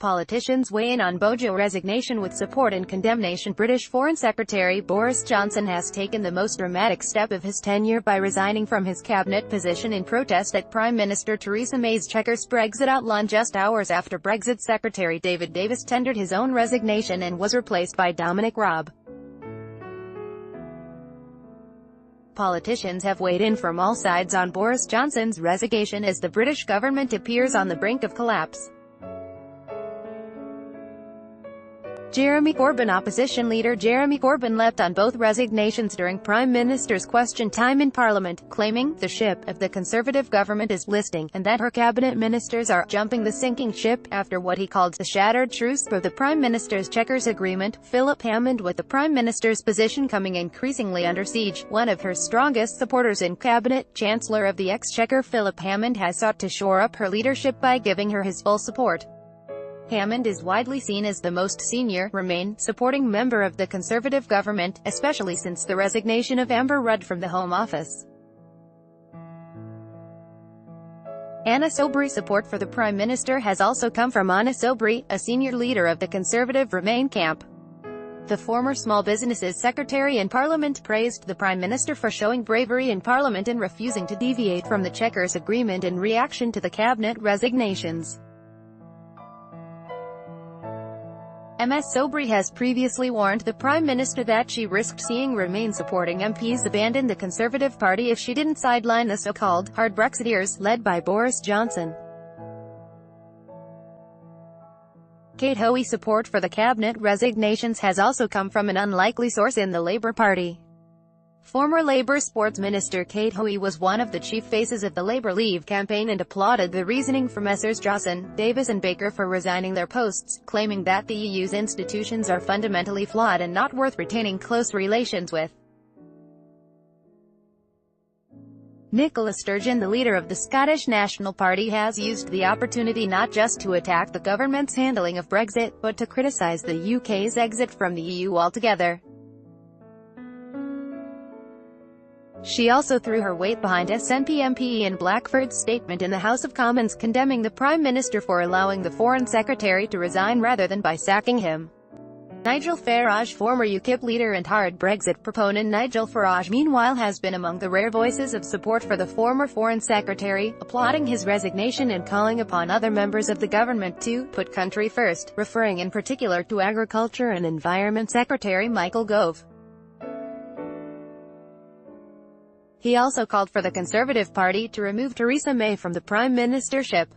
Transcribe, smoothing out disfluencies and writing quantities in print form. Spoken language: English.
Politicians weigh in on BoJo resignation with support and condemnation. British Foreign Secretary Boris Johnson has taken the most dramatic step of his tenure by resigning from his cabinet position in protest at Prime Minister Theresa May's Chequers Brexit outline just hours after Brexit Secretary David Davis tendered his own resignation and was replaced by Dominic Raab. Politicians have weighed in from all sides on Boris Johnson's resignation as the British government appears on the brink of collapse. Opposition leader Jeremy Corbyn leapt on both resignations during Prime Minister's question time in Parliament, claiming the ship of the Conservative government is listing, and that her cabinet ministers are jumping the sinking ship, after what he called the shattered truce of the Prime Minister's Chequers agreement. Philip Hammond, with the Prime Minister's position coming increasingly under siege, one of her strongest supporters in cabinet. Chancellor of the Exchequer Philip Hammond has sought to shore up her leadership by giving her his full support. Hammond is widely seen as the most senior, Remain-supporting member of the Conservative government, especially since the resignation of Amber Rudd from the Home Office. Anna Soubry. Support for the Prime Minister has also come from Anna Soubry, a senior leader of the Conservative Remain camp. The former Small Businesses Secretary in Parliament praised the Prime Minister for showing bravery in Parliament and refusing to deviate from the Chequers agreement in reaction to the cabinet resignations. Ms Soubry has previously warned the Prime Minister that she risked seeing Remain-supporting MPs abandon the Conservative Party if she didn't sideline the so-called hard Brexiteers, led by Boris Johnson. Kate Hoey's support for the cabinet resignations has also come from an unlikely source in the Labour Party. Former Labour Sports Minister Kate Hoey was one of the chief faces of the Labour Leave campaign and applauded the reasoning for Messrs Johnson, Davis and Baker for resigning their posts, claiming that the EU's institutions are fundamentally flawed and not worth retaining close relations with. Nicola Sturgeon, the leader of the Scottish National Party, has used the opportunity not just to attack the government's handling of Brexit, but to criticise the UK's exit from the EU altogether. She also threw her weight behind SNP MP Ian Blackford's statement in the House of Commons condemning the Prime Minister for allowing the Foreign Secretary to resign rather than by sacking him. Nigel Farage. Former UKIP leader and hard Brexit proponent Nigel Farage, meanwhile, has been among the rare voices of support for the former Foreign Secretary, applauding his resignation and calling upon other members of the government to put country first, referring in particular to Agriculture and Environment Secretary Michael Gove. He also called for the Conservative Party to remove Theresa May from the prime ministership.